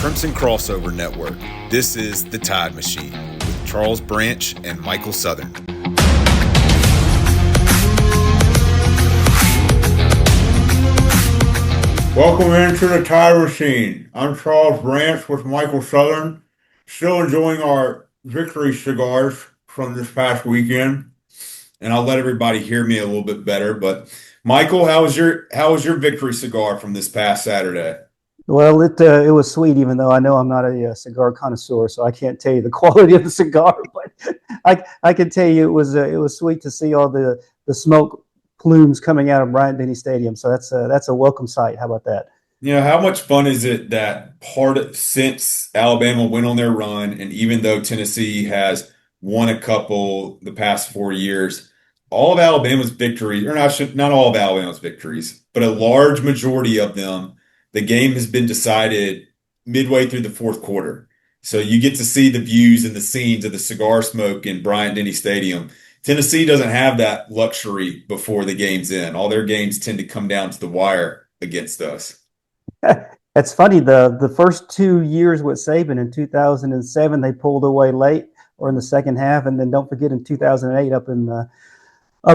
Crimson Crossover Network. This is The Tide Machine with Charles Branch and Michael Southern. Welcome into The Tide Machine. I'm Charles Branch with Michael Southern. Still enjoying our victory cigars from this past weekend. And I'll let everybody hear me a little bit better. But Michael, how was your victory cigar from this past Saturday? Well, it was sweet, even though I know I'm not a cigar connoisseur, so I can't tell you the quality of the cigar. But I can tell you it was sweet to see all the smoke plumes coming out of Bryant-Denny Stadium. So that's a welcome sight. How about that? You know, how much fun is it that since Alabama went on their run, and even though Tennessee has won a couple the past 4 years, all of Alabama's victories, or not all of Alabama's victories, but a large majority of them, the game has been decided midway through the fourth quarter. So you get to see the views and the scenes of the cigar smoke in Bryant-Denny Stadium. Tennessee doesn't have that luxury before the game's in. All their games tend to come down to the wire against us. That's funny. The first 2 years with Zabien in 2007, they pulled away late or in the second half, and then don't forget in 2008 up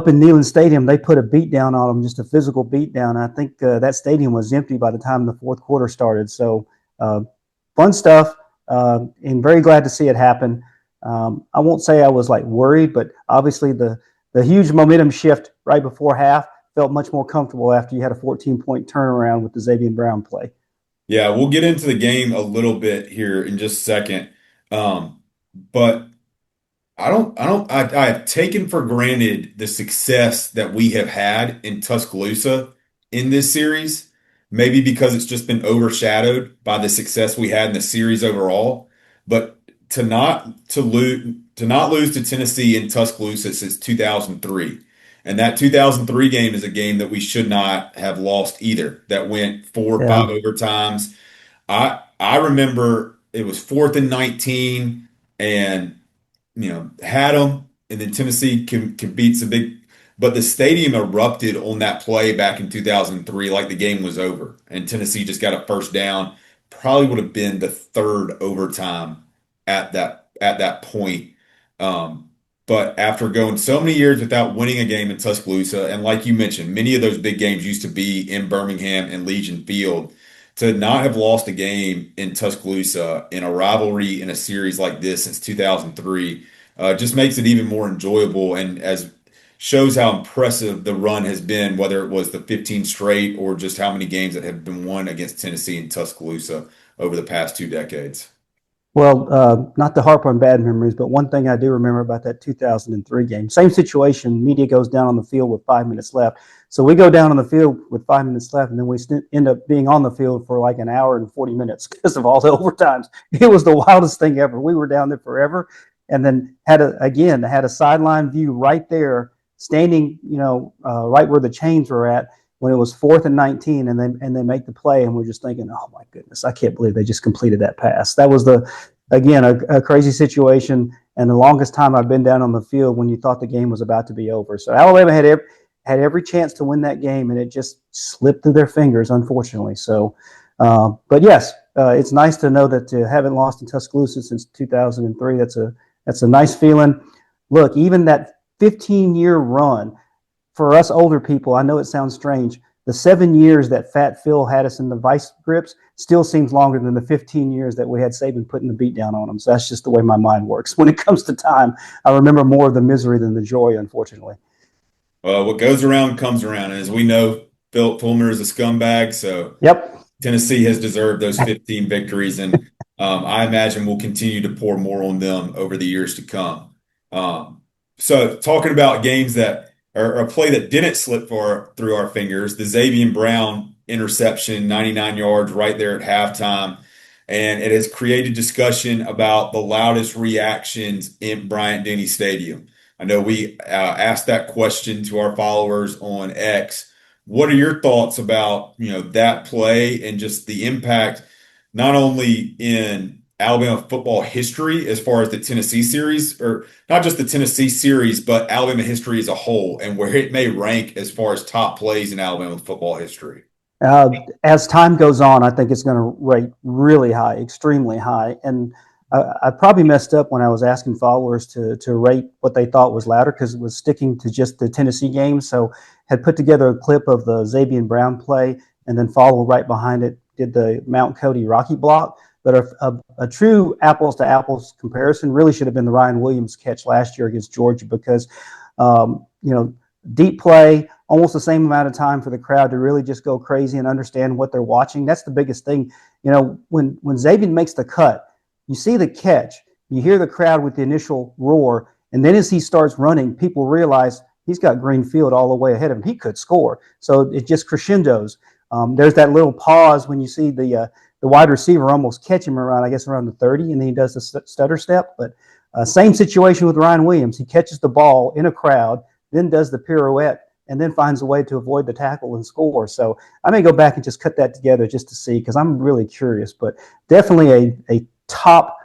in Neyland Stadium, they put a beat down on them, just a physical beat down. I think that stadium was empty by the time the fourth quarter started. So fun stuff, and very glad to see it happen. I won't say I was like worried, but obviously the huge momentum shift right before half felt much more comfortable after you had a 14-point turnaround with the Zabien Brown play. Yeah, we'll get into the game a little bit here in just a second. But I've taken for granted the success that we have had in Tuscaloosa in this series, maybe because it's just been overshadowed by the success we had in the series overall. But to lose to Tennessee in Tuscaloosa since 2003. And that 2003 game is a game that we should not have lost either. That went 4 or 5 overtimes. I remember it was 4th and 19, and had them, and then Tennessee can beat some big. But the stadium erupted on that play back in 2003, like the game was over, and Tennessee just got a first down. Probably would have been the third overtime at that point. But after going so many years without winning a game in Tuscaloosa, and like you mentioned, many of those big games used to be in Birmingham and Legion Field, to not have lost a game in Tuscaloosa in a rivalry in a series like this since 2003 just makes it even more enjoyable, and as shows how impressive the run has been, whether it was the 15 straight or just how many games that have been won against Tennessee and Tuscaloosa over the past 2 decades. Well, not to harp on bad memories, but one thing I do remember about that 2003 game, same situation, media goes down on the field with 5 minutes left. So we go down on the field with 5 minutes left, and then we end up being on the field for like an hour and 40 minutes because of all the overtimes. It was the wildest thing ever. We were down there forever, and then had a sideline view right there, standing, right where the chains were at, when it was 4th and 19, and they make the play, and we're just thinking, oh my goodness, I can't believe they just completed that pass. That was a crazy situation, and the longest time I've been down on the field when you thought the game was about to be over. So Alabama had every chance to win that game, and it just slipped through their fingers, unfortunately. So, but yes, it's nice to know that you haven't lost in Tuscaloosa since 2003. That's a nice feeling. Look, even that 15-year run. For us older people, I know it sounds strange. The 7 years that Fat Phil had us in the vice grips still seems longer than the 15 years that we had Saban putting the beat down on them. So that's just the way my mind works. When it comes to time, I remember more of the misery than the joy, unfortunately. Well, what goes around comes around. And as we know, Phil Fulmer is a scumbag. So yep, Tennessee has deserved those 15 victories. And I imagine we'll continue to pour more on them over the years to come. So talking about games that or a play that didn't slip through our fingers, the Zabien Brown interception, 99 yards right there at halftime. And it has created discussion about the loudest reactions in Bryant-Denny Stadium. I know we asked that question to our followers on X. What are your thoughts about, that play and just the impact, not only in Alabama football history as far as the Tennessee series, or not just the Tennessee series, but Alabama history as a whole, and where it may rank as far as top plays in Alabama football history? As time goes on, I think it's going to rate really high, extremely high. And I probably messed up when I was asking followers to rate what they thought was louder because it was sticking to just the Tennessee game. So had put together a clip of the Zabien Brown play and then followed right behind it, did the Mount Cody Rocky block. But a true apples to apples comparison really should have been the Ryan Williams catch last year against Georgia because, deep play, almost the same amount of time for the crowd to really just go crazy and understand what they're watching. That's the biggest thing. When Zabien makes the cut, you see the catch, you hear the crowd with the initial roar, and then as he starts running, people realize he's got green field all the way ahead of him. He could score. So it just crescendos. There's that little pause when you see the wide receiver almost catch him around, I guess, around the 30, and then he does the stutter step. But same situation with Ryan Williams. He catches the ball in a crowd, then does the pirouette, and then finds a way to avoid the tackle and score. So I may go back and just cut that together just to see because I'm really curious. But definitely a top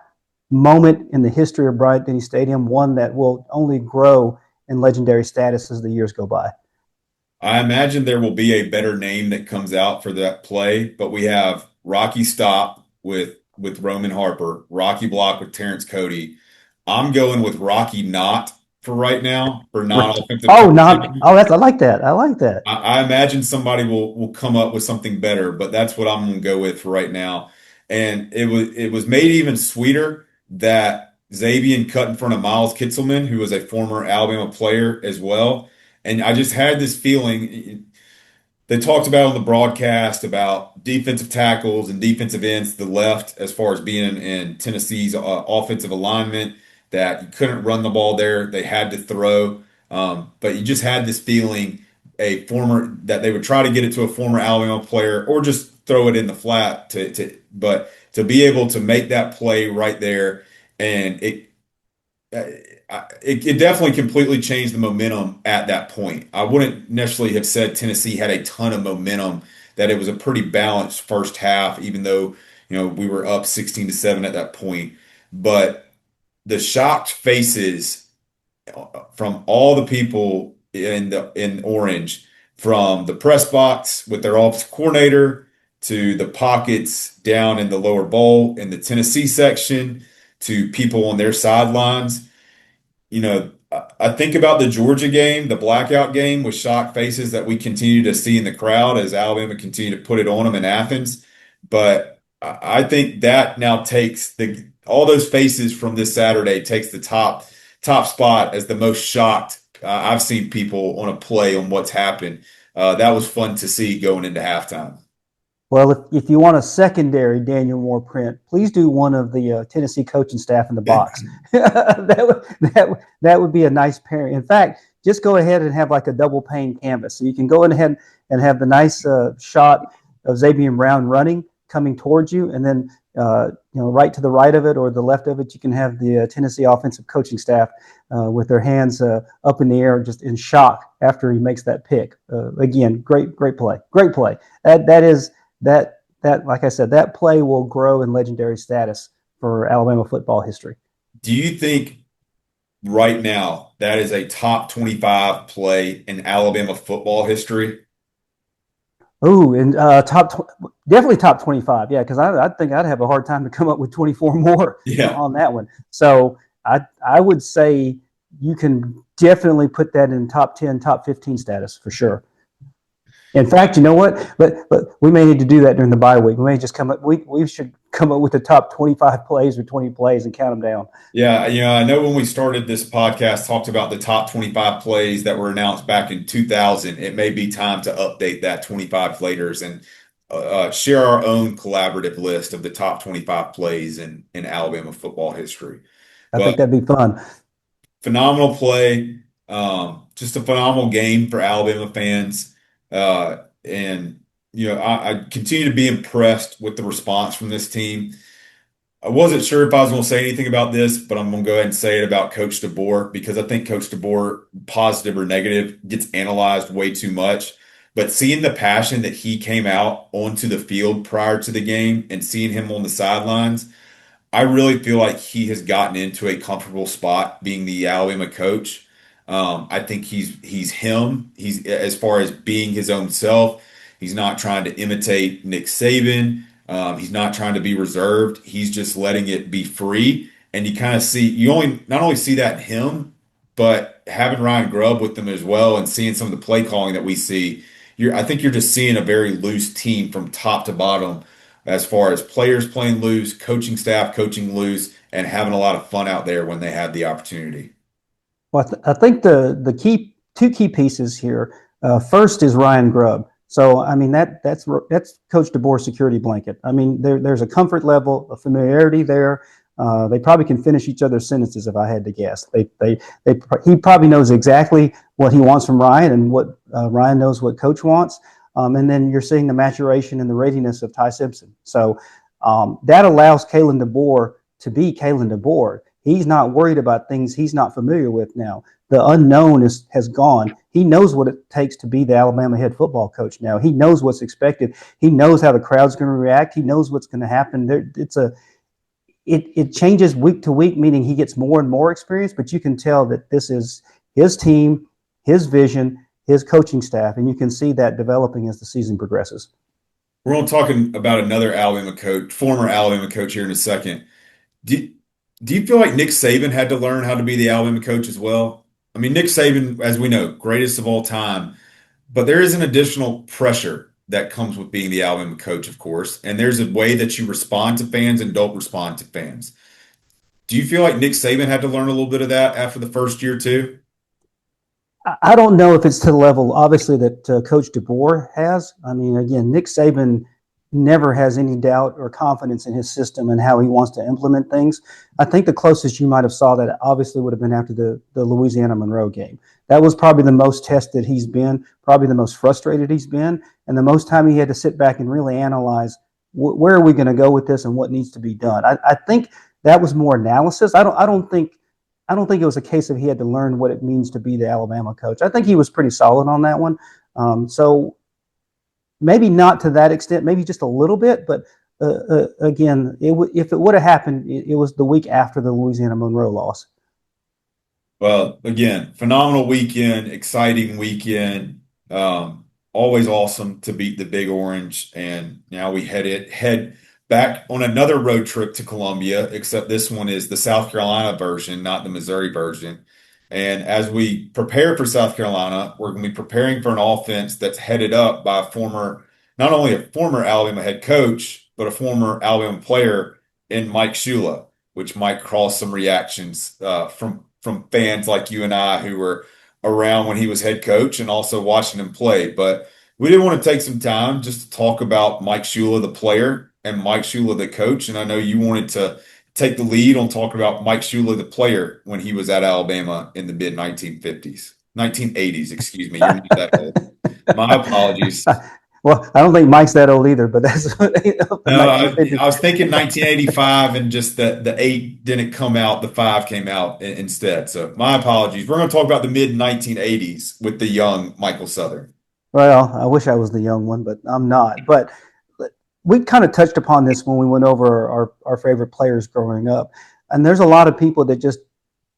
moment in the history of Bryant-Denny Stadium, one that will only grow in legendary status as the years go by. I imagine there will be a better name that comes out for that play, but we have Rocky Stop with Roman Harper, Rocky Block with Terrence Cody. I'm going with Rocky Not for right now for non-offensive Oh, not competition. oh, that's I like that. I like that. I imagine somebody will come up with something better, but that's what I'm going to go with for right now. And it was made even sweeter that Zabien cut in front of Miles Kitselman, who was a former Alabama player as well. And I just had this feeling they talked about on the broadcast about defensive tackles and defensive ends to the left as far as being in Tennessee's offensive alignment, that you couldn't run the ball there. They had to throw. But you just had this feeling that they would try to get it to a former Alabama player or just throw it in the flat but to be able to make that play right there and it definitely completely changed the momentum at that point. I wouldn't necessarily have said Tennessee had a ton of momentum, that it was a pretty balanced first half, even though, we were up 16-7 at that point. But the shocked faces from all the people in orange, from the press box with their offensive coordinator to the pockets down in the lower bowl in the Tennessee section to people on their sidelines. I think about the Georgia game, the blackout game with shocked faces that we continue to see in the crowd as Alabama continue to put it on them in Athens. But I think that now takes all those faces from this Saturday takes the top spot as the most shocked I've seen people on a play on what's happened. That was fun to see going into halftime. Well, if you want a secondary Daniel Moore print, please do one of the Tennessee coaching staff in the box. that would be a nice pairing. In fact, just go ahead and have like a double pane canvas, so you can go ahead and have the nice shot of Zabien Brown running coming towards you, and then right to the right of it or the left of it, you can have the Tennessee offensive coaching staff with their hands up in the air, just in shock after he makes that pick. Again, great play, great play. That like I said, that play will grow in legendary status for Alabama football history. Do you think right now that is a top 25 play in Alabama football history? Oh, and definitely top 25. Yeah, because I think I'd have a hard time to come up with 24 more Yeah. on that one. So I would say you can definitely put that in top 10, top 15 status for sure. In fact, you know what? But we may need to do that during the bye week. We may just come up. We should come up with the top 25 plays or 20 plays and count them down. Yeah, I know when we started this podcast, talked about the top 25 plays that were announced back in 2000. It may be time to update that 25 laters and share our own collaborative list of the top 25 plays in Alabama football history. I think that'd be fun. Phenomenal play, just a phenomenal game for Alabama fans. And I continue to be impressed with the response from this team. I wasn't sure if I was going to say anything about this, but I'm going to go ahead and say it about Coach DeBoer because I think Coach DeBoer, positive or negative, gets analyzed way too much. But seeing the passion that he came out onto the field prior to the game and seeing him on the sidelines, I really feel like he has gotten into a comfortable spot being the Alabama coach. I think he's him. He's as far as being his own self. He's not trying to imitate Nick Saban. He's not trying to be reserved. He's just letting it be free. And you kind of see, you only not only see that in him, but having Ryan Grubb with them as well and seeing some of the play calling that we see, I think you're just seeing a very loose team from top to bottom as far as players playing loose, coaching staff coaching loose, and having a lot of fun out there when they have the opportunity. Well, I think the two key pieces here. First is Ryan Grubb. So I mean that's Coach DeBoer's security blanket. I mean there's a comfort level, a familiarity there. They probably can finish each other's sentences if I had to guess. He probably knows exactly what he wants from Ryan and what Ryan knows what Coach wants. And then you're seeing the maturation and the readiness of Ty Simpson. So that allows Kalen DeBoer to be Kalen DeBoer. He's not worried about things he's not familiar with now. The unknown has gone. He knows what it takes to be the Alabama head football coach now. He knows what's expected. He knows how the crowd's going to react. He knows what's going to happen. It changes week to week, meaning he gets more and more experience, but you can tell that this is his team, his vision, his coaching staff, and you can see that developing as the season progresses. We're going to talk about another Alabama coach, former Alabama coach here in a second. Do you feel like Nick Saban had to learn how to be the Alabama coach as well? I mean, Nick Saban, as we know, greatest of all time, but there is an additional pressure that comes with being the Alabama coach, of course, and there's a way that you respond to fans and don't respond to fans. Do you feel like Nick Saban had to learn a little bit of that after the first year too? I don't know if it's to the level, obviously, that Coach DeBoer has. I mean, again, Nick Saban never has any doubt or confidence in his system and how he wants to implement things. I think the closest you might have saw that obviously would have been after the Louisiana Monroe game. That was probably the most tested he's been, probably the most frustrated he's been, and the most time he had to sit back and really analyze where are we going to go with this and what needs to be done. I think that was more analysis. I don't think it was a case of he had to learn what it means to be the Alabama coach. I think he was pretty solid on that one. So maybe not to that extent, maybe just a little bit, but again, if it would have happened, it was the week after the Louisiana Monroe loss. Well, again, phenomenal weekend, exciting weekend. Always awesome to beat the Big Orange, and now we head back on another road trip to Columbia, except this one is the South Carolina version, not the Missouri version. And as we prepare for South Carolina, we're going to be preparing for an offense that's headed up by not only a former Alabama head coach, but a former Alabama player in Mike Shula, which might cause some reactions from fans like you and I who were around when he was head coach and also watching him play. But we did want to take some time just to talk about Mike Shula, the player, and Mike Shula, the coach. And I know you wanted to take the lead on talking about Mike Shula, the player, when he was at Alabama in the mid 1980s, excuse me. You're not that old. My apologies. Well, I don't think Mike's that old either, but that's what, No, I was thinking 1985 and just the 8 didn't come out, the 5 came out instead. So my apologies. We're going to talk about the mid 1980s with the young Michael Southern. Well, I wish I was the young one, but I'm not. But we kind of touched upon this when we went over our favorite players growing up. And there's a lot of people that just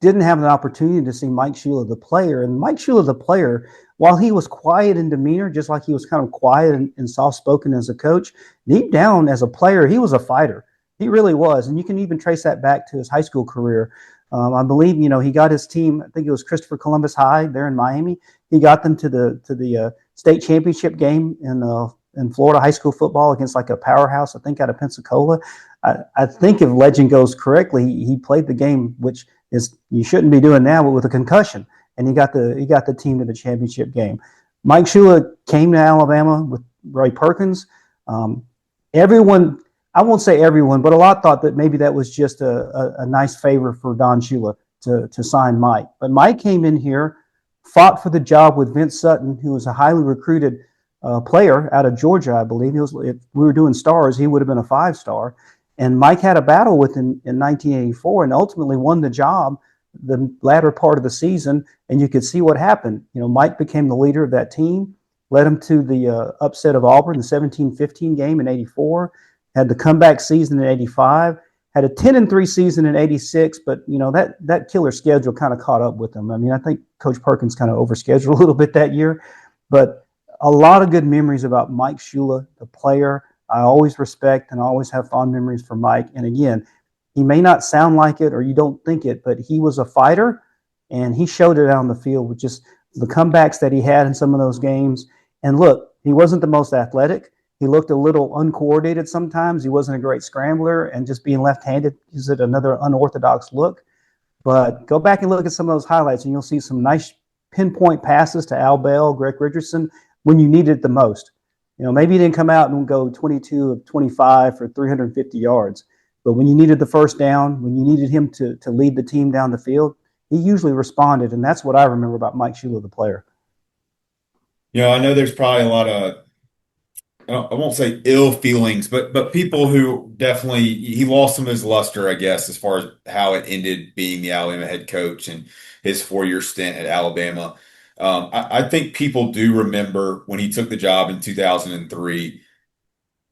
didn't have an opportunity to see Mike Shula, the player. And Mike Shula, the player, while he was quiet in demeanor, just like he was kind of quiet and soft-spoken as a coach, deep down as a player, he was a fighter. He really was. And you can even trace that back to his high school career. I believe, he got his team, I think it was Christopher Columbus High there in Miami. He got them to the state championship game in Florida high school football against like a powerhouse, I think out of Pensacola. I think if legend goes correctly, he played the game, which is you shouldn't be doing now, but with a concussion. And he got the team to the championship game. Mike Shula came to Alabama with Ray Perkins. Everyone, I won't say everyone, but a lot thought that maybe that was just a nice favor for Don Shula to sign Mike. But Mike came in here, fought for the job with Vince Sutton, who was a highly recruited player out of Georgia, I believe. If we were doing stars, he would have been a 5-star. And Mike had a battle with him in 1984 and ultimately won the job the latter part of the season, and you could see what happened. Mike became the leader of that team, led him to the upset of Auburn, the 17-15 game in 84, had the comeback season in 85, had a 10-3 season in 86, but that killer schedule kind of caught up with him. I mean, I think Coach Perkins kind of overscheduled a little bit that year, but a lot of good memories about Mike Shula, the player. I always respect and always have fond memories for Mike. And again, he may not sound like it or you don't think it, but he was a fighter and he showed it out on the field with just the comebacks that he had in some of those games. And look, he wasn't the most athletic. He looked a little uncoordinated sometimes. He wasn't a great scrambler, and just being left-handed gives it another unorthodox look. But go back and look at some of those highlights, and you'll see some nice pinpoint passes to Al Bell, Greg Richardson, when you needed it the most. Maybe he didn't come out and go 22 of 25 for 350 yards, but when you needed the first down, when you needed him to lead the team down the field, he usually responded, and that's what I remember about Mike Shula, the player. I know there's probably a lot of, I won't say ill feelings, but people who definitely, he lost some of his luster, I guess, as far as how it ended being the Alabama head coach and his 4-year stint at Alabama. I think people do remember when he took the job in 2003.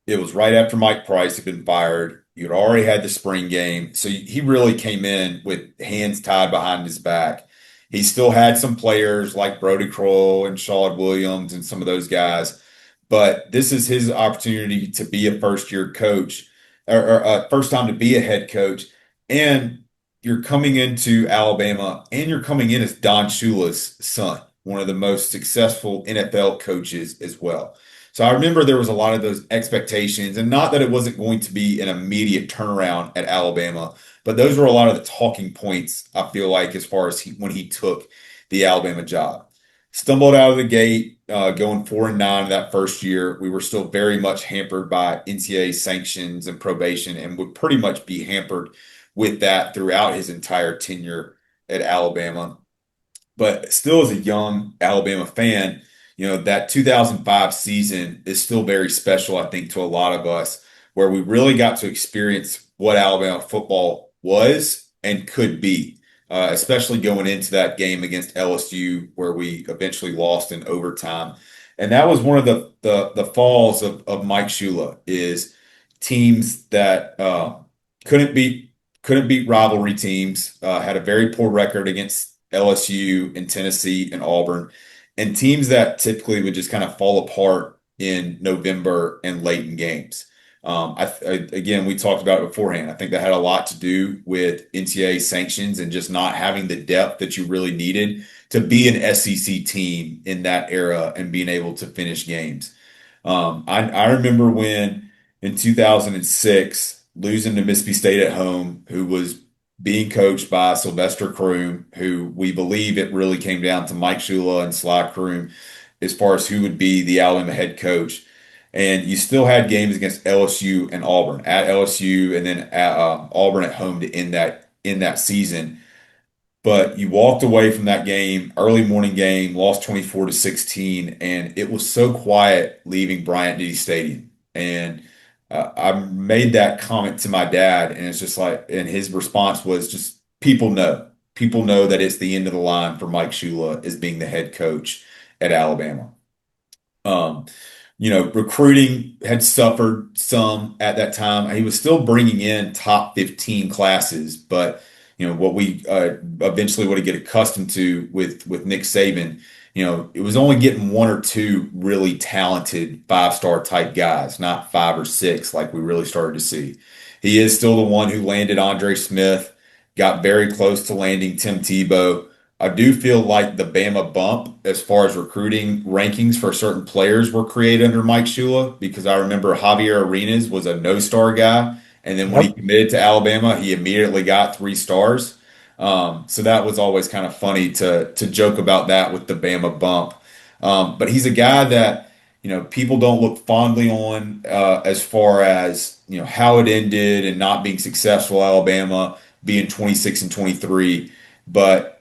It was right after Mike Price had been fired. You'd already had the spring game. So he really came in with hands tied behind his back. He still had some players like Brody Kroll and Sherrod Williams and some of those guys. But this is his opportunity to be a first year coach or first time to be a head coach. And you're coming into Alabama and you're coming in as Don Shula's son, one of the most successful NFL coaches as well. So I remember there was a lot of those expectations, and not that it wasn't going to be an immediate turnaround at Alabama, but those were a lot of the talking points, I feel like, as far as when he took the Alabama job. Stumbled out of the gate, going 4-9 that first year. We were still very much hampered by NCAA sanctions and probation, and would pretty much be hampered with that throughout his entire tenure at Alabama. But still, as a young Alabama fan, that 2005 season is still very special, I think, to a lot of us, where we really got to experience what Alabama football was and could be, especially going into that game against LSU, where we eventually lost in overtime. And that was one of the falls of Mike Shula, is teams that couldn't beat rivalry teams, had a very poor record against LSU and Tennessee and Auburn, and teams that typically would just kind of fall apart in November and late in games. Again, we talked about it beforehand. I think that had a lot to do with NCAA sanctions and just not having the depth that you really needed to be an SEC team in that era and being able to finish games. I remember when in 2006, losing to Mississippi State at home, who was being coached by Sylvester Croom, who we believe it really came down to Mike Shula and Sly Croom as far as who would be the Alabama head coach. And you still had games against LSU and Auburn, at LSU and then at, Auburn at home to end that season. But you walked away from that game, early morning game, lost 24-16, and it was so quiet leaving Bryant-Denny Stadium. And I made that comment to my dad, and it's just like, and his response was just, people know that it's the end of the line for Mike Shula as being the head coach at Alabama. Um, Recruiting had suffered some at that time. He was still bringing in top 15 classes, but what we eventually would get accustomed to with Nick Saban, it was only getting one or two really talented 5-star type guys, not 5 or 6 like we really started to see. He is still the one who landed Andre Smith, got very close to landing Tim Tebow. I do feel like the Bama bump as far as recruiting rankings for certain players were created under Mike Shula, because I remember Javier Arenas was a no-star guy. And then when he Yep. committed to Alabama, he immediately got 3 stars. So that was always kind of funny to joke about that with the Bama bump. But he's a guy that, people don't look fondly on as far as, how it ended and not being successful, Alabama being 26-23, but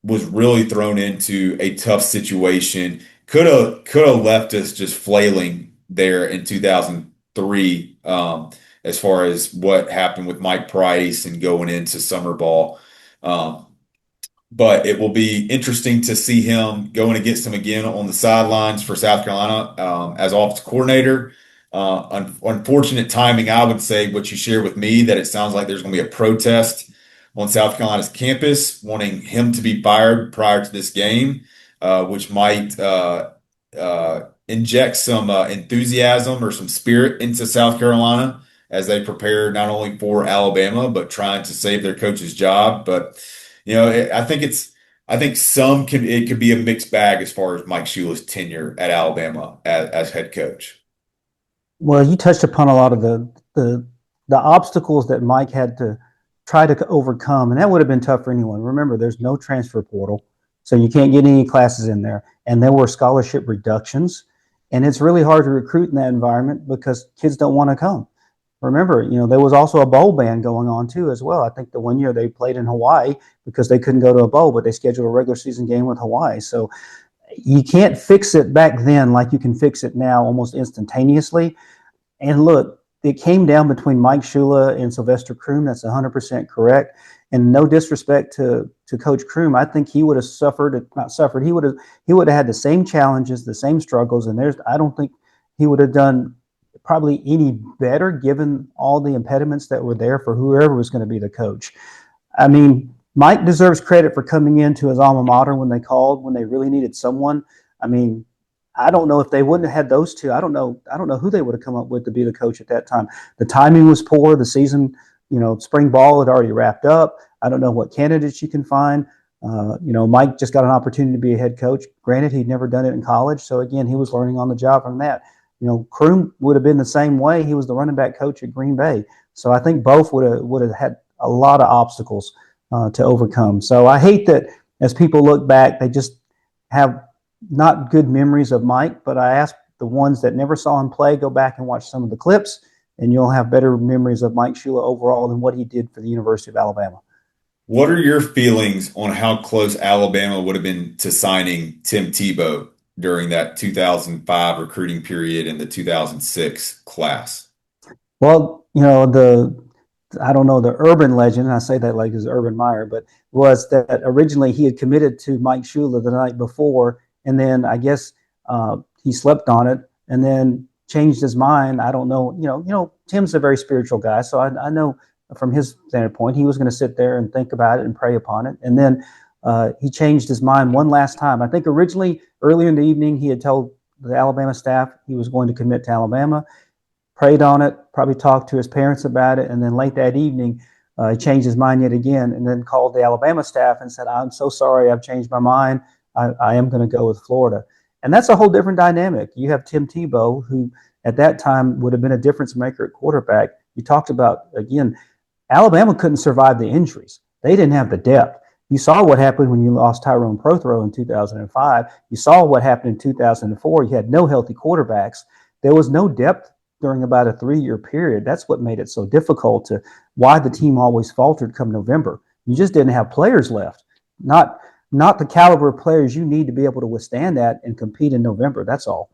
was really thrown into a tough situation. Could have left us just flailing there in 2003, as far as what happened with Mike Price and going into summer ball. Um, but it will be interesting to see him going against him again on the sidelines for South Carolina, as offensive coordinator. Unfortunate timing, I would say, what you shared with me, that it sounds like there's going to be a protest on South Carolina's campus wanting him to be fired prior to this game, which might inject some enthusiasm or some spirit into South Carolina as they prepare not only for Alabama but trying to save their coach's job. But I think it could be a mixed bag as far as Mike Shula's tenure at Alabama as head coach. Well, you touched upon a lot of the the obstacles that Mike had to try to overcome, and that would have been tough for anyone. Remember, there's no transfer portal, so you can't get any classes in there, and there were scholarship reductions, and it's really hard to recruit in that environment because kids don't want to come. Remember, there was also a bowl ban going on too as well. I think the one year they played in Hawaii because they couldn't go to a bowl, but they scheduled a regular season game with Hawaii. So you can't fix it back then like you can fix it now almost instantaneously. And look, it came down between Mike Shula and Sylvester Croom. That's 100% correct. And no disrespect to Coach Croom, I think he would have not suffered. He would have had the same challenges, the same struggles, and I don't think he would have done probably any better given all the impediments that were there for whoever was going to be the coach. I mean, Mike deserves credit for coming into his alma mater when they called, when they really needed someone. I mean, I don't know if they wouldn't have had those two. I don't know who they would have come up with to be the coach at that time. The timing was poor. The season, spring ball had already wrapped up. I don't know what candidates you can find. Mike just got an opportunity to be a head coach. Granted, he'd never done it in college, so again, he was learning on the job from that. Croom would have been the same way. He was the running back coach at Green Bay, so I think both would have had a lot of obstacles to overcome. So I hate that as people look back, they just have not good memories of Mike, but I ask the ones that never saw him play, go back and watch some of the clips, and you'll have better memories of Mike Shula overall than what he did for the University of Alabama. What are your feelings on how close Alabama would have been to signing Tim Tebow during that 2005 recruiting period and the 2006 class? Well, I don't know, the urban legend, and I say that like it's Urban Meyer, but was that originally he had committed to Mike Shula the night before, and then I guess he slept on it and then changed his mind. I don't know. Tim's a very spiritual guy, so I know from his standpoint he was going to sit there and think about it and pray upon it. And then he changed his mind one last time. I think originally, earlier in the evening, he had told the Alabama staff he was going to commit to Alabama, prayed on it, probably talked to his parents about it, and then late that evening, he changed his mind yet again and then called the Alabama staff and said, "I'm so sorry, I've changed my mind. I am going to go with Florida." And that's a whole different dynamic. You have Tim Tebow, who at that time would have been a difference maker at quarterback. You talked about, again, Alabama couldn't survive the injuries. They didn't have the depth. You saw what happened when you lost Tyrone Prothro in 2005. You saw what happened in 2004. You had no healthy quarterbacks. There was no depth during about a 3-year period. That's what made it so difficult to why the team always faltered come November. You just didn't have players left. Not the caliber of players you need to be able to withstand that and compete in November. That's all.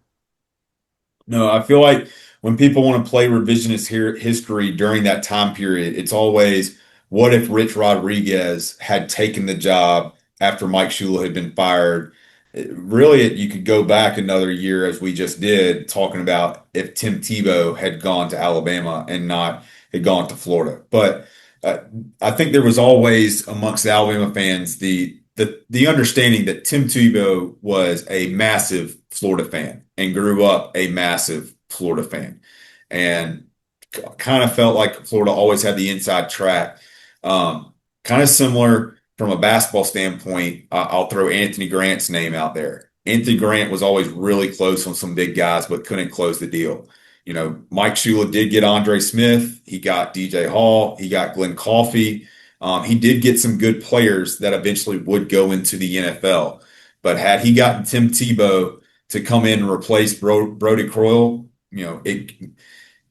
No, I feel like when people want to play revisionist history during that time period, it's always what if Rich Rodriguez had taken the job after Mike Shula had been fired? Really, you could go back another year, as we just did, talking about if Tim Tebow had gone to Alabama and not had gone to Florida. But uh, I think there was always amongst the Alabama fans the understanding that Tim Tebow was a massive Florida fan and grew up a massive Florida fan, and kind of felt like Florida always had the inside track. Kind of similar from a basketball standpoint. I'll throw Anthony Grant's name out there. Anthony Grant was always really close on some big guys, but couldn't close the deal. Mike Shula did get Andre Smith. He got DJ Hall. He got Glenn Coffey. He did get some good players that eventually would go into the NFL. But had he gotten Tim Tebow to come in and replace Brody Croyle, it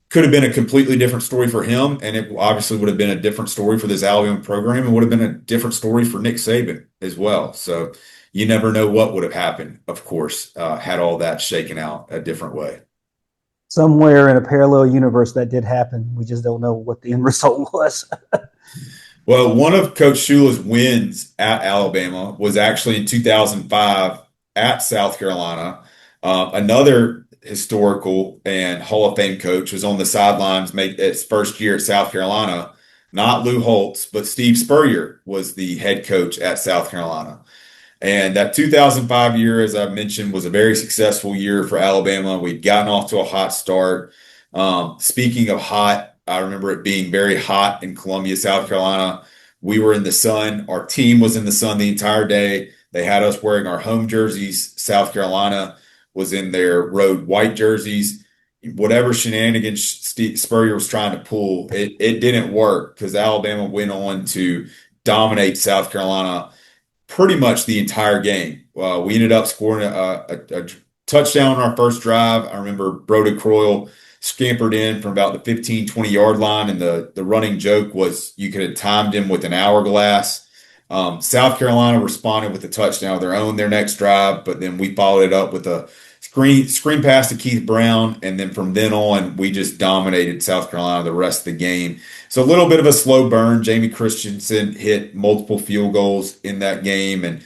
could have been a completely different story for him. And it obviously would have been a different story for this Alabama program and would have been a different story for Nick Saban as well. So you never know what would have happened, of course, had all that shaken out a different way. Somewhere in a parallel universe that did happen. We just don't know what the end result was. Well, one of Coach Shula's wins at Alabama was actually in 2005 at South Carolina. Another historical and Hall of Fame coach was on the sidelines, make its first year at South Carolina. Not Lou Holtz, but Steve Spurrier was the head coach at South Carolina. And that 2005 year, as I mentioned, was a very successful year for Alabama. We'd gotten off to a hot start. Speaking of hot, I remember it being very hot in Columbia, South Carolina. We were in the sun. Our team was in the sun the entire day. They had us wearing our home jerseys. South Carolina was in their road white jerseys. Whatever shenanigans Spurrier was trying to pull, it didn't work because Alabama went on to dominate South Carolina pretty much the entire game. We ended up scoring a touchdown on our first drive. I remember Brody Croyle scampered in from about the 15, 20-yard line, and the running joke was you could have timed him with an hourglass. South Carolina responded with a touchdown of their own their next drive, but then we followed it up with a screen pass to Keith Brown, and then from then on, we just dominated South Carolina the rest of the game. So a little bit of a slow burn. Jamie Christensen hit multiple field goals in that game, and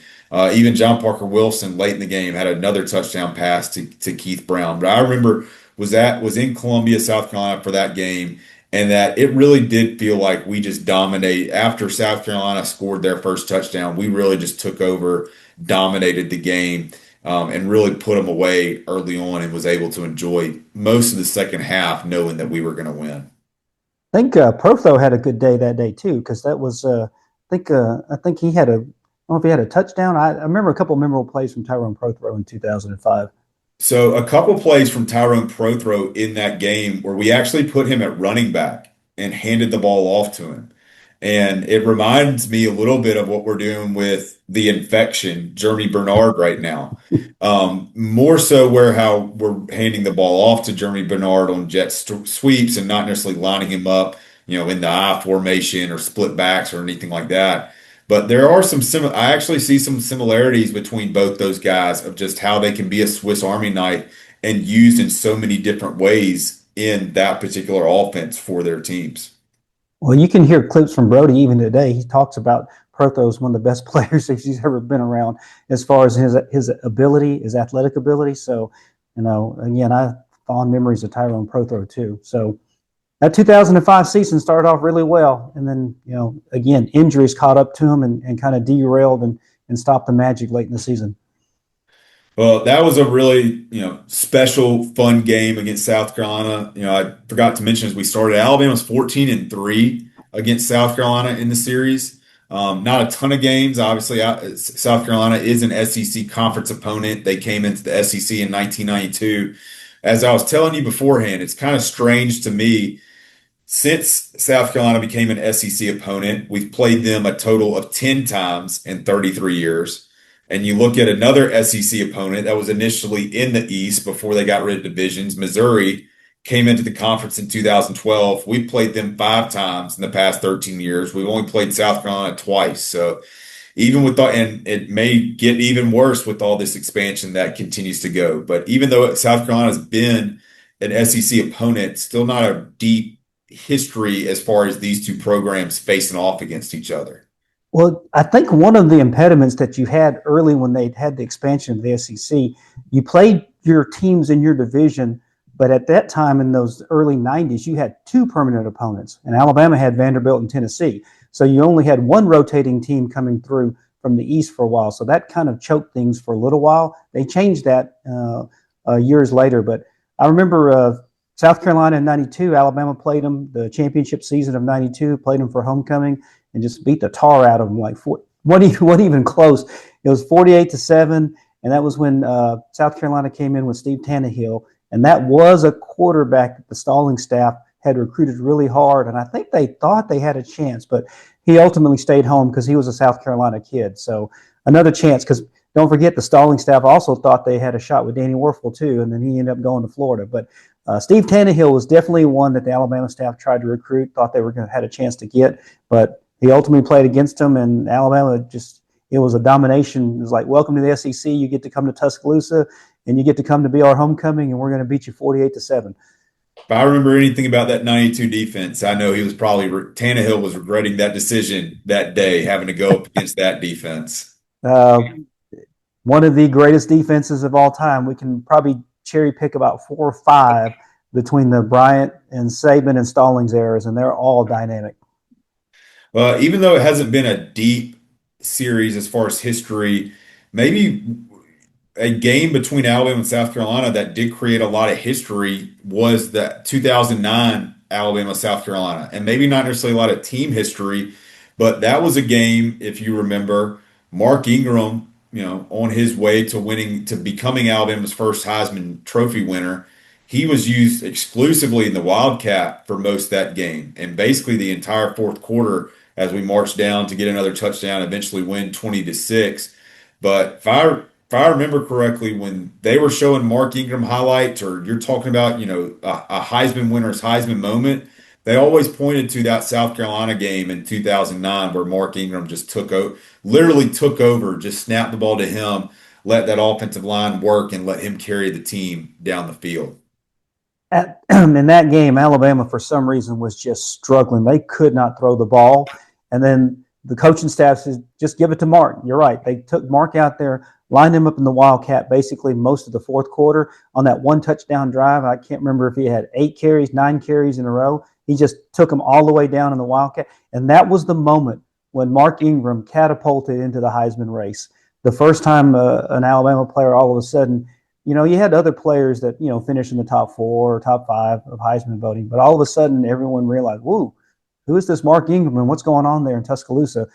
even John Parker Wilson late in the game had another touchdown pass to Keith Brown. But I remember was in Columbia, South Carolina for that game, and that it really did feel like we just dominated. After South Carolina scored their first touchdown, we really just took over, dominated the game. And really put them away early on and was able to enjoy most of the second half knowing that we were going to win. I think Protho had a good day that day too, because that was I think he had I don't know if he had a touchdown. I remember a couple of memorable plays from Tyrone Prothro in 2005. So a couple plays from Tyrone Prothro in that game where we actually put him at running back and handed the ball off to him. And it reminds me a little bit of what we're doing with the infection, Jeremy Bernard right now. More so where how we're handing the ball off to Jeremy Bernard on jet sweeps and not necessarily lining him up, in the I formation or split backs or anything like that. But there are I actually see some similarities between both those guys of just how they can be a Swiss Army knife and used in so many different ways in that particular offense for their teams. Well, you can hear clips from Brody even today. He talks about Protho as one of the best players he's ever been around as far as his ability, his athletic ability. So, again, I have fond memories of Tyrone Protho too. So that 2005 season started off really well. And then, again, injuries caught up to him and kind of derailed and stopped the magic late in the season. Well, that was a really, special, fun game against South Carolina. I forgot to mention as we started, Alabama's 14-3 against South Carolina in the series. Not a ton of games. Obviously, South Carolina is an SEC conference opponent. They came into the SEC in 1992. As I was telling you beforehand, it's kind of strange to me. Since South Carolina became an SEC opponent, we've played them a total of 10 times in 33 years. And you look at another SEC opponent that was initially in the East before they got rid of divisions. Missouri came into the conference in 2012. We played them 5 times in the past 13 years. We've only played South Carolina twice. So even with and it may get even worse with all this expansion that continues to go. But even though South Carolina has been an SEC opponent, still not a deep history as far as these two programs facing off against each other. Well, I think one of the impediments that you had early when they had the expansion of the SEC, you played your teams in your division, but at that time in those early 90s, you had 2 permanent opponents, and Alabama had Vanderbilt and Tennessee. So you only had one rotating team coming through from the East for a while. So that kind of choked things for a little while. They changed that years later, but I remember South Carolina in 92, Alabama played them the championship season of 92, played them for homecoming, and just beat the tar out of them. Wasn't even close. It was 48-7, and that was when South Carolina came in with Steve Tannehill, and that was a quarterback that the Stalling staff had recruited really hard, and I think they thought they had a chance, but he ultimately stayed home because he was a South Carolina kid. So another chance, because don't forget the Stalling staff also thought they had a shot with Danny Werfel too, and then he ended up going to Florida. But Steve Tannehill was definitely one that the Alabama staff tried to recruit, thought they were going to have a chance to get, but he ultimately played against them, and Alabama it was a domination. It was like, welcome to the SEC. You get to come to Tuscaloosa, and you get to come to be our homecoming, and we're going to beat you 48-7. If I remember anything about that 92 defense, I know Tannehill was regretting that decision that day, having to go up against that defense. One of the greatest defenses of all time. We can probably cherry pick about 4 or 5 between the Bryant and Saban and Stallings eras, and they're all dynamic. Well, even though it hasn't been a deep series as far as history, maybe a game between Alabama and South Carolina that did create a lot of history was that 2009 Alabama South Carolina, and maybe not necessarily a lot of team history, but that was a game, if you remember, Mark Ingram, on his way to becoming Alabama's first Heisman Trophy winner. He was used exclusively in the Wildcat for most of that game, and basically the entire fourth quarter as we marched down to get another touchdown, eventually win 20-6. But if I remember correctly, when they were showing Mark Ingram highlights, or you're talking about, a Heisman winner's Heisman moment, they always pointed to that South Carolina game in 2009 where Mark Ingram just literally took over, just snapped the ball to him, let that offensive line work, and let him carry the team down the field. In that game, Alabama, for some reason, was just struggling. They could not throw the ball. And then the coaching staff says, just give it to Mark. You're right. They took Mark out there, lined him up in the Wildcat basically most of the fourth quarter on that one touchdown drive. I can't remember if he had 9 carries in a row. He just took them all the way down in the Wildcat. And that was the moment when Mark Ingram catapulted into the Heisman race. The first time an Alabama player all of a sudden, you had other players that, finished in the top 4 or top 5 of Heisman voting, but all of a sudden everyone realized, whoa, who is this Mark Ingram and what's going on there in Tuscaloosa?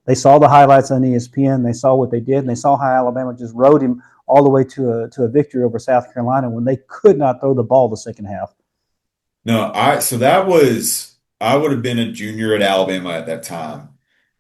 They saw the highlights on ESPN. They saw what they did, and they saw how Alabama just rode him all the way to a victory over South Carolina when they could not throw the ball the second half. No, I would have been a junior at Alabama at that time.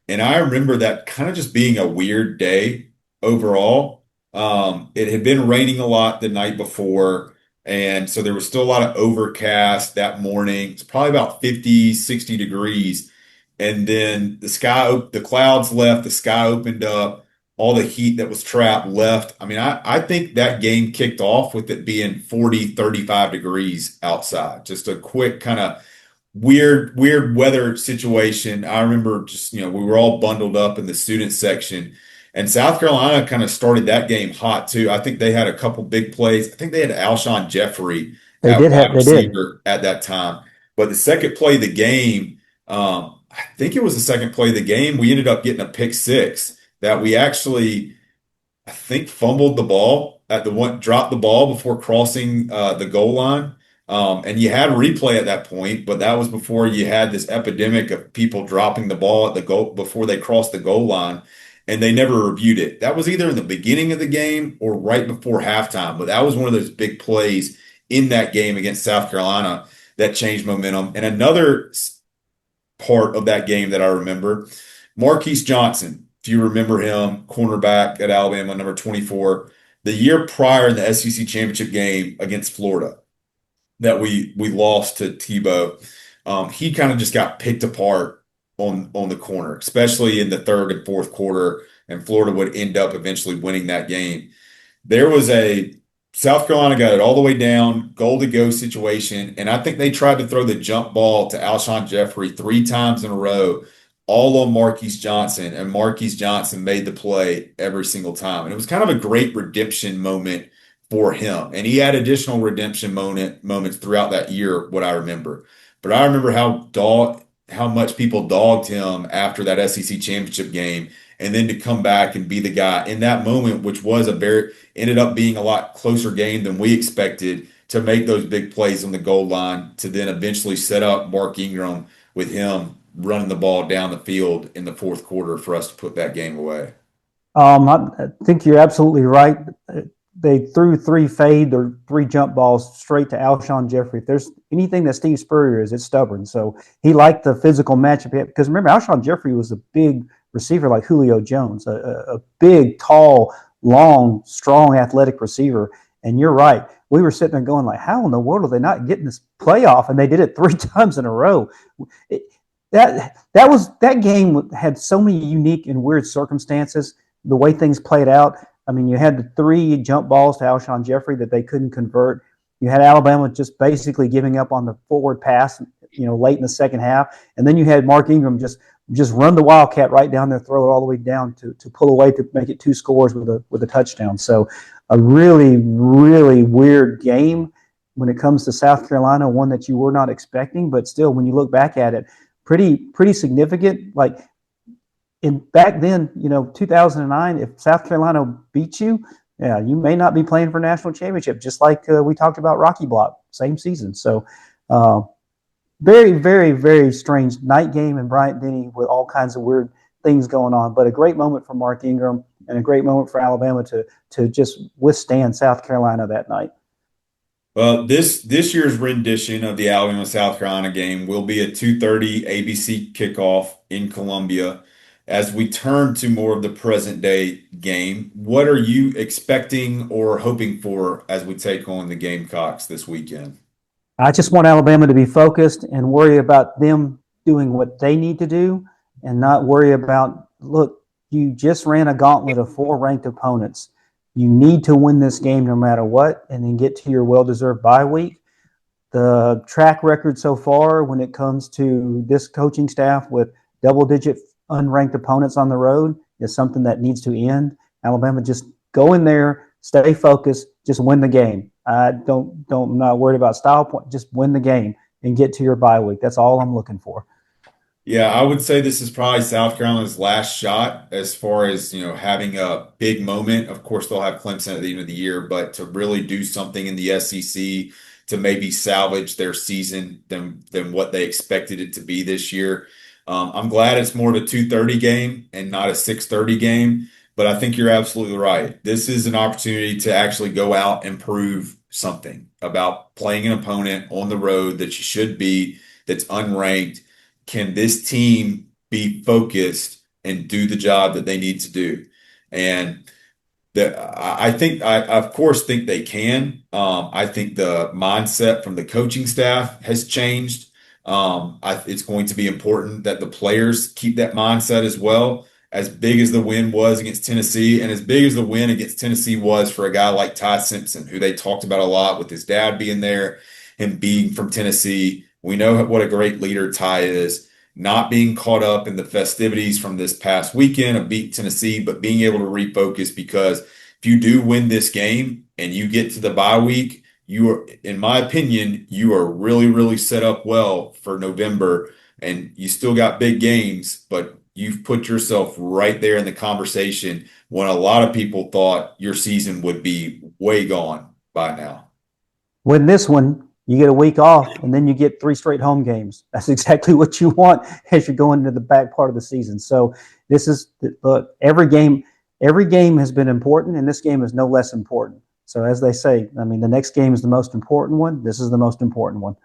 And I remember that kind of just being a weird day overall. It had been raining a lot the night before, and so there was still a lot of overcast that morning. It's probably about 50, 60 degrees. And then the clouds left, the sky opened up, all the heat that was trapped left. I mean, I think that game kicked off with it being 40, 35 degrees outside. Just a quick kind of weird weather situation. I remember just, we were all bundled up in the student section, and South Carolina kind of started that game hot too. I think they had a couple big plays. I think they had Alshon Jeffrey at wide They did. receiver at that time. But the second play of the game, I think it was the second play of the game, we ended up getting a pick six that we actually, I think, fumbled the ball dropped the ball before crossing the goal line. And you had replay at that point, but that was before you had this epidemic of people dropping the ball at the goal before they crossed the goal line, and they never reviewed it. That was either in the beginning of the game or right before halftime, but that was one of those big plays in that game against South Carolina that changed momentum. And another part of that game that I remember, Marquise Johnson, if you remember him, cornerback at Alabama, number 24, the year prior in the SEC championship game against Florida that we lost to Tebow, he kind of just got picked apart on the corner, especially in the third and fourth quarter, and Florida would end up eventually winning that game. There was a South Carolina got it all the way down, goal to go situation, and I think they tried to throw the jump ball to Alshon Jeffrey 3 times in a row, all on Marquise Johnson, and Marquise Johnson made the play every single time. And it was kind of a great redemption moment for him. And he had additional redemption moments throughout that year, what I remember. But I remember how much people dogged him after that SEC championship game, and then to come back and be the guy in that moment, which was ended up being a lot closer game than we expected, to make those big plays on the goal line to then eventually set up Mark Ingram with him running the ball down the field in the fourth quarter for us to put that game away. I think you're absolutely right. They threw 3 fade or 3 jump balls straight to Alshon Jeffrey. If there's anything that Steve Spurrier is, it's stubborn. So he liked the physical matchup because remember, Alshon Jeffrey was a big receiver like Julio Jones, a big, tall, long, strong, athletic receiver. And you're right. We were sitting there going like, how in the world are they not getting this playoff? And they did it 3 times in a row. That game had so many unique and weird circumstances. The way things played out. I mean, you had the 3 jump balls to Alshon Jeffrey that they couldn't convert. You had Alabama just basically giving up on the forward pass, late in the second half. And then you had Mark Ingram just run the Wildcat right down there, throw it all the way down to pull away to make it 2 scores with a touchdown. So a really, really weird game when it comes to South Carolina, one that you were not expecting, but still, when you look back at it, pretty significant. Like, back then, 2009, if South Carolina beat you, yeah, you may not be playing for national championship, just like we talked about Rocky Block, same season. So, uh, very, very, very strange night game in Bryant Denny with all kinds of weird things going on, but a great moment for Mark Ingram and a great moment for Alabama to just withstand South Carolina that night. Well, this year's rendition of the Alabama South Carolina game will be a 2:30 ABC kickoff in Columbia. As we turn to more of the present day game, what are you expecting or hoping for as we take on the Gamecocks this weekend? I just want Alabama to be focused and worry about them doing what they need to do and not worry about, look, you just ran a gauntlet of 4 ranked opponents. You need to win this game no matter what and then get to your well-deserved bye week. The track record so far when it comes to this coaching staff with double-digit unranked opponents on the road is something that needs to end. Alabama, just go in there, stay focused, just win the game. I don't not worried about style point. Just win the game and get to your bye week. That's all I'm looking for. Yeah, I would say this is probably South Carolina's last shot as far as, having a big moment. Of course, they'll have Clemson at the end of the year, but to really do something in the SEC to maybe salvage their season than what they expected it to be this year. I'm glad it's more of a 2:30 game and not a 6:30 game, but I think you're absolutely right. This is an opportunity to actually go out and prove something about playing an opponent on the road that you should be, that's unranked. Can this team be focused and do the job that they need to do? And I of course think they can. I think the mindset from the coaching staff has changed. It's going to be important that the players keep that mindset as well. As big as the win was against Tennessee, and as big as the win against Tennessee was for a guy like Ty Simpson, who they talked about a lot with his dad being there and being from Tennessee. We know what a great leader Ty is. Not being caught up in the festivities from this past weekend of beating Tennessee, but being able to refocus, because if you do win this game and you get to the bye week, you are, in my opinion, you are really, really set up well for November, and you still got big games, but you've put yourself right there in the conversation when a lot of people thought your season would be way gone by now. Win this one, you get a week off, and then you get 3 straight home games. That's exactly what you want as you're going into the back part of the season. So this is, look, every game has been important, and this game is no less important. So as they say, I mean, the next game is the most important one. This is the most important one.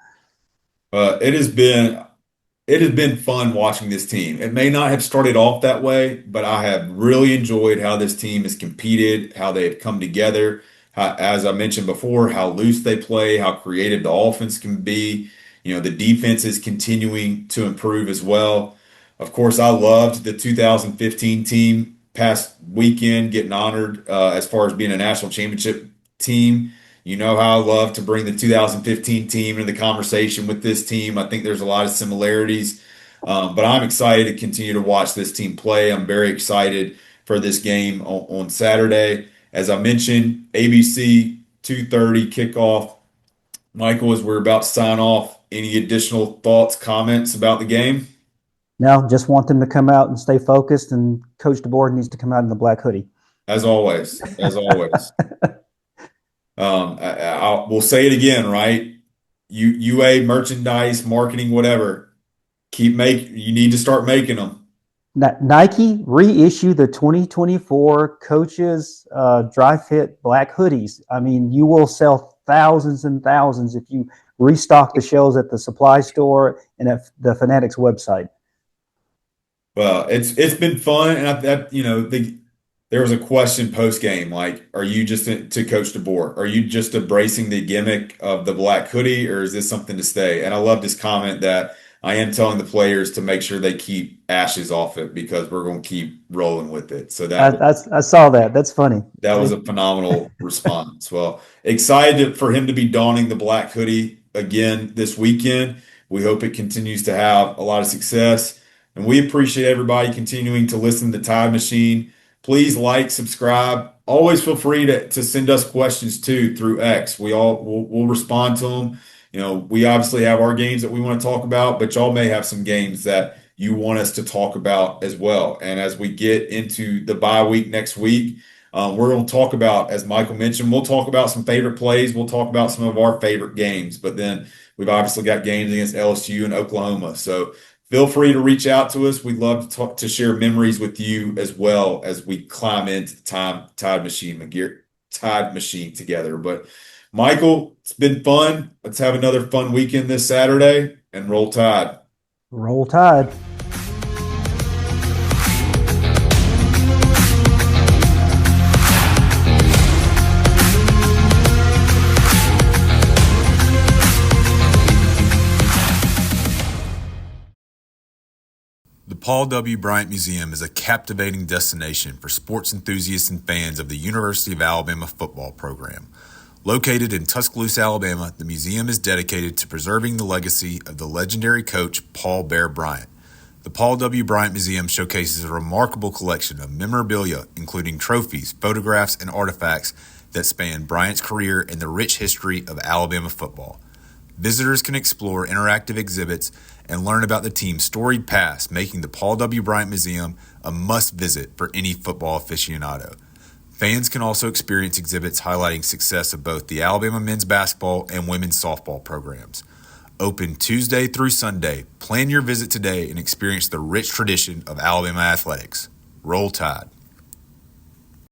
It has been fun watching this team. It may not have started off that way, but I have really enjoyed how this team has competed, how they have come together, how, as I mentioned before, how loose they play, how creative the offense can be. The defense is continuing to improve as well. Of course, I loved the 2015 team past weekend getting honored as far as being a national championship team. You know how I love to bring the 2015 team into the conversation with this team. I think there's a lot of similarities, but I'm excited to continue to watch this team play. I'm very excited for this game on Saturday. As I mentioned, ABC 2:30 kickoff. Michael, as we're about to sign off, any additional thoughts, comments about the game? Now, just want them to come out and stay focused, and Coach DeBoer needs to come out in the black hoodie. As always, as always. We'll say it again, right? UA merchandise, marketing, whatever. You need to start making them. Nike reissue the 2024 coaches dry fit black hoodies. I mean, you will sell thousands and thousands if you restock the shelves at the supply store and at the Fanatics website. Well, it's been fun, and there was a question post game like, are you just to Coach DeBoer? Are you just embracing the gimmick of the black hoodie, or is this something to stay? And I love this comment that I am telling the players to make sure they keep ashes off it because we're going to keep rolling with it. So I saw that. That's funny. That was a phenomenal response. Well, excited for him to be donning the black hoodie again this weekend. We hope it continues to have a lot of success. And we appreciate everybody continuing to listen to the Tide Machine. Please like, subscribe. Always feel free to send us questions too through X. We'll respond to them. We obviously have our games that we want to talk about, but y'all may have some games that you want us to talk about as well. And as we get into the bye week next week, we're going to talk about, as Michael mentioned, we'll talk about some favorite plays. We'll talk about some of our favorite games, but then we've obviously got games against LSU and Oklahoma. So feel free to reach out to us. We'd love to share memories with you as well as we climb into the Tide Machine together. But Michael, it's been fun. Let's have another fun weekend this Saturday and roll Tide. Roll Tide. The Paul W. Bryant Museum is a captivating destination for sports enthusiasts and fans of the University of Alabama football program. Located in Tuscaloosa, Alabama, the museum is dedicated to preserving the legacy of the legendary coach Paul Bear Bryant. The Paul W. Bryant Museum showcases a remarkable collection of memorabilia, including trophies, photographs, and artifacts that span Bryant's career and the rich history of Alabama football. Visitors can explore interactive exhibits and learn about the team's storied past, making the Paul W. Bryant Museum a must-visit for any football aficionado. Fans can also experience exhibits highlighting success of both the Alabama men's basketball and women's softball programs. Open Tuesday through Sunday. Plan your visit today and experience the rich tradition of Alabama athletics. Roll Tide.